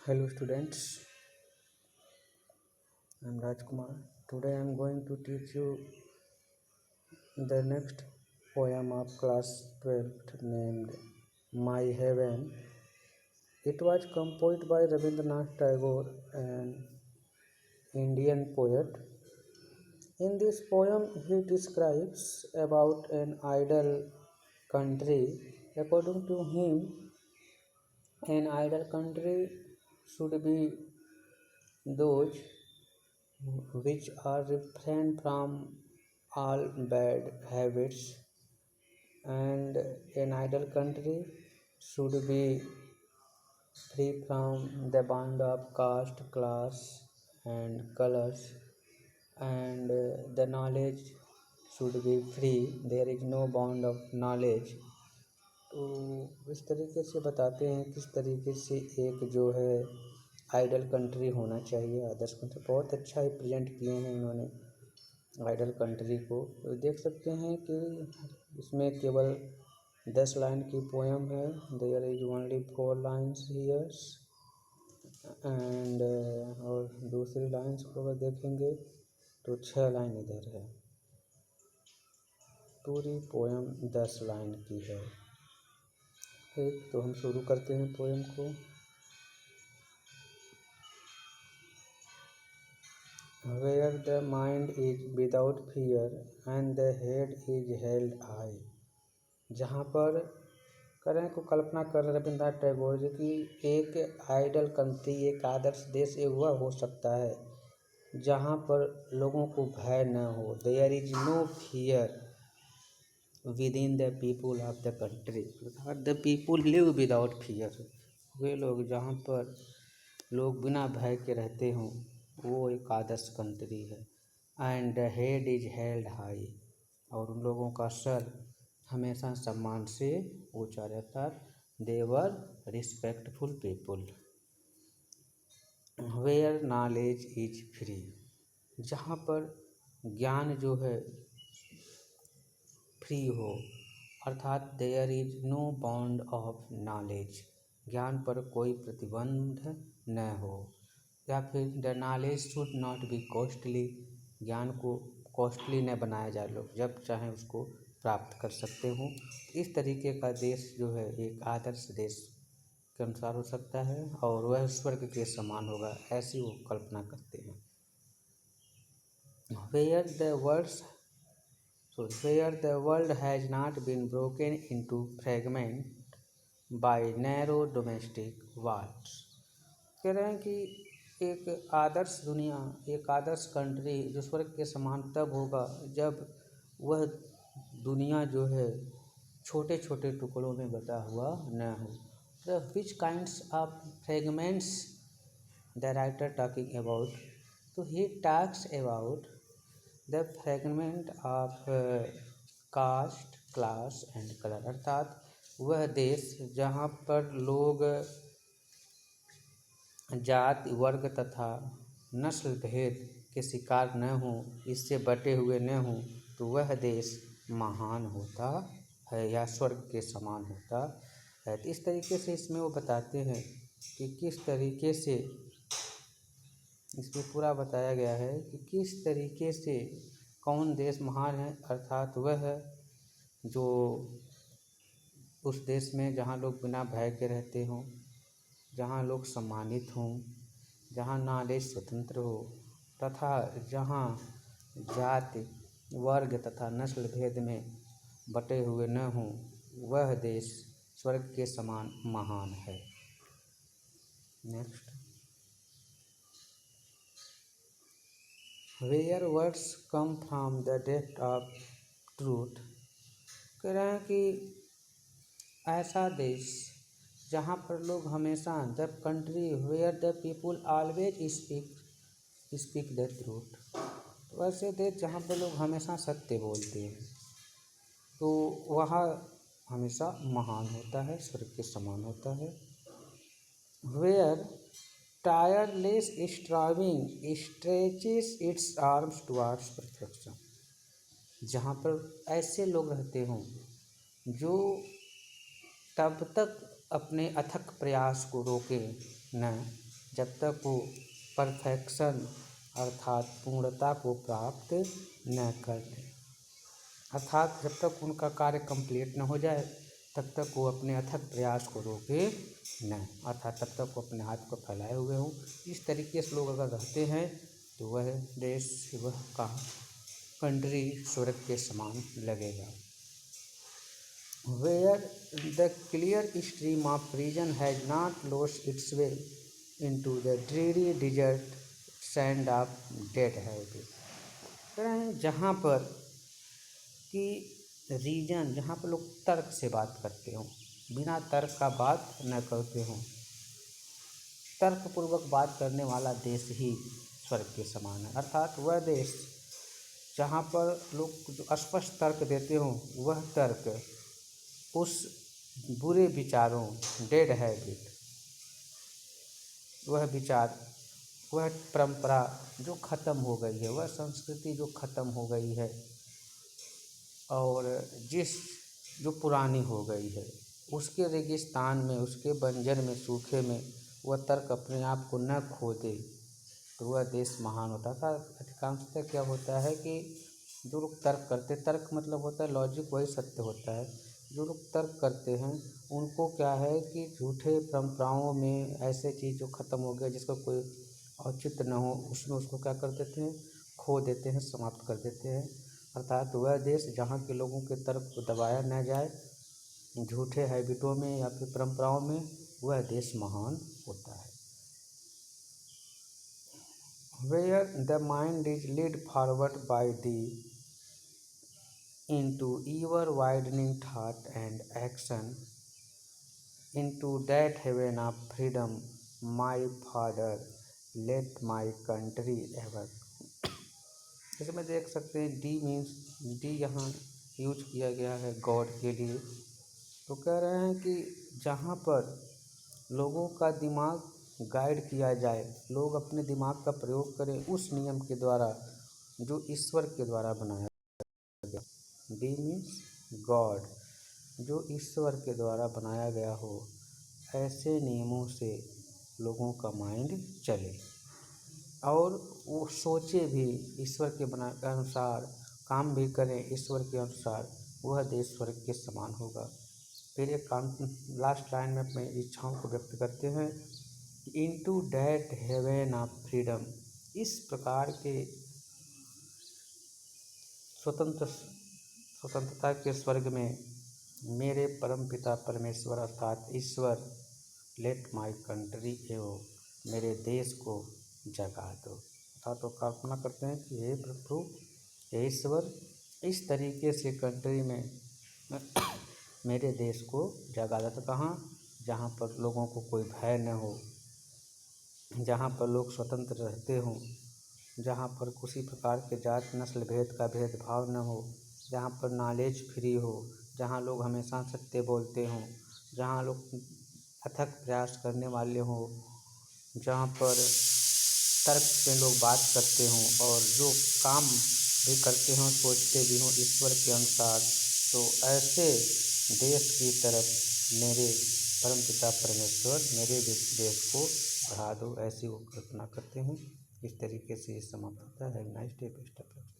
Hello students, I am Rajkumar. Today I am going to teach you the next poem of class 12th named My Heaven. It was composed by Rabindranath Tagore, an Indian poet. In this poem he describes about an ideal country. According to him, an ideal country should be those which are refrain from all bad habits, and an ideal country should be free from the bond of caste, class, and colors, and the knowledge should be free. There is no bond of knowledge. तो इस तरीके से बताते हैं किस तरीके से एक जो है आइडल कंट्री होना चाहिए। आदर्श कंट्री बहुत अच्छा ही प्रेजेंट किए हैं इन्होंने आइडल कंट्री को। तो देख सकते हैं कि इसमें केवल 10 लाइन की पोएम है। There is only 4 lines here's and और दूसरी लाइन्स को अगर देखेंगे तो 6 लाइन इधर है। पूरी पोएम 10 लाइन की है। ठीक, तो हम शुरू करते हैं पोएम को। Where the mind is without fear and the head is held high, जहाँ पर करें को कल्पना कर रविन्द्रनाथ टैगोर जी की एक आइडल कंट्री, एक आदर्श देश वह हो सकता है जहाँ पर लोगों को भय न हो। There is no fear within the people of the country, the people live without fear. वे लोग जहाँ पर लोग बिना भय के रहते हों वो एक आदर्श कंट्री है। And the head is held high, और उन लोगों का सर हमेशा सम्मान से ऊंचा रहता। They're respectful people. Where knowledge is free, जहाँ पर ज्ञान जो है फ्री हो, अर्थात there is no bound of knowledge, ज्ञान पर कोई प्रतिबंध न हो। या फिर the knowledge should not be costly, ज्ञान को कॉस्टली न बनाया जाए, लोग जब चाहें उसको प्राप्त कर सकते हों। इस तरीके का देश जो है एक आदर्श देश के अनुसार हो सकता है और वह स्वर्ग के समान होगा, ऐसी वो कल्पना करते हैं। Where the world has not been broken into fragment by narrow domestic walls, कह रहे हैं कि एक आदर्श दुनिया, एक आदर्श कंट्री जो स्वर्ग के समान तब होगा जब वह दुनिया जो है छोटे छोटे टुकड़ों में बटा हुआ न हो। The which kinds of fragments the writer talking about? तो he talks about the fragment of caste, class and color, अर्थात वह देश जहाँ पर लोग जाति, वर्ग तथा नस्ल भेद के शिकार न हों, इससे बटे हुए न हों, तो वह देश महान होता है या स्वर्ग के समान होता है। तो इस तरीके से इसमें वो बताते हैं कि किस तरीके से इसमें पूरा बताया गया है कि किस तरीके से कौन देश महान है, अर्थात वह जो उस देश में जहाँ लोग बिना भय के रहते हों, जहाँ लोग सम्मानित हों, जहाँ नॉलेज स्वतंत्र हो तथा जहाँ जाति, वर्ग तथा नस्ल भेद में बटे हुए न हों, वह देश स्वर्ग के समान महान है। Next, where words come from the depth of truth, कह रहे हैं कि ऐसा देश जहाँ पर लोग हमेशा, the country where the people always speak the truth, वैसे देश जहाँ पर लोग हमेशा सत्य बोलते हैं तो वहाँ हमेशा महान होता है, स्वर्ग के समान होता है। Where tireless striving stretches its arms towards perfection, जहाँ पर ऐसे लोग रहते हों जो तब तक अपने अथक प्रयास को रोके न जब तक वो परफेक्शन अर्थात पूर्णता को प्राप्त न कर लें। अर्थात जब तक उनका कार्य कंप्लीट न हो जाए तब तक वो अपने अथक प्रयास को रोके न, अर्थात तब तक वो अपने हाथ को फैलाए हुए हों। इस तरीके से लोग अगर रहते हैं तो वह देश, वह कंट्री स्वर्ग के समान लगेगा। Where the clear stream of reason has not lost its way into the dreary desert sand of dead habit। जहाँ पर कि रीजन, जहाँ पर लोग तर्क से बात करते हों, बिना तर्क का बात न करते हों, तर्कपूर्वक बात करने वाला देश ही स्वर्ग के समान है। अर्थात वह देश जहाँ पर लोग जो स्पष्ट तर्क देते हों, वह तर्क उस बुरे विचारों, डेड हैबिट, वह विचार, वह परंपरा जो ख़त्म हो गई है, वह संस्कृति जो ख़त्म हो गई है और जो पुरानी हो गई है, उसके रेगिस्तान में, उसके बंजर में, सूखे में वह तर्क अपने आप को न खो दे तो वह देश महान होता था। अधिकांशतः क्या होता है कि जो लोग तर्क करते, तर्क मतलब होता है लॉजिक, वही सत्य होता है। जो लोग तर्क करते हैं उनको क्या है कि झूठे परंपराओं में ऐसे चीज़ जो ख़त्म हो गया, जिसका कोई औचित्य न हो, उसमें उसको क्या कर देते हैं, खो देते हैं, समाप्त कर देते हैं। अर्थात वह देश जहाँ के लोगों के तर्क को दबाया न जाए झूठे हैबिटों में या फिर परंपराओं में, वह देश महान होता है। Where the mind is led forward by the into ever widening thought and action, into that heaven of freedom, my father, let my country ever। जैसे में देख सकते हैं डी मीन्स, डी यहाँ यूज किया गया है गॉड के लिए। तो कह रहे हैं कि जहाँ पर लोगों का दिमाग गाइड किया जाए, लोग अपने दिमाग का प्रयोग करें उस नियम के द्वारा जो ईश्वर के द्वारा बनाया गया। डी मीन्स गॉड, जो ईश्वर के द्वारा बनाया गया हो, ऐसे नियमों से लोगों का माइंड चले और वो सोचे भी ईश्वर के अनुसार, काम भी करें ईश्वर के अनुसार, वह देश स्वर्ग के समान होगा। फिर एक काम लास्ट लाइन में अपनी इच्छाओं को व्यक्त करते हैं, into that heaven of freedom, इस प्रकार के स्वतंत्रता के स्वर्ग में मेरे परमपिता परमेश्वर अर्थात ईश्वर, लेट माई कंट्री एवं मेरे देश को जगा दो। अर्थात तो कल्पना करते हैं कि हे प्रभु, हे ईश्वर, इस तरीके से कंट्री में मेरे देश को जगा दो। तो कहाँ? जहाँ पर लोगों को कोई भय न हो, जहाँ पर लोग स्वतंत्र रहते हों, जहाँ पर किसी प्रकार के जात नस्ल भेद का भेदभाव न हो, जहाँ पर नॉलेज फ्री हो, जहाँ लोग हमेशा सत्य बोलते हों, जहाँ लोग अथक प्रयास करने वाले हों, जहाँ पर तर्क से लोग बात करते हों और जो काम भी करते हों, सोचते भी हों ईश्वर के अनुसार, तो ऐसे देश की तरफ मेरे परमपिता परमेश्वर मेरे देश को बढ़ा दो, ऐसी वो कल्पना करते हैं। इस तरीके से ये समाप्त होता है। Nice day, best of luck.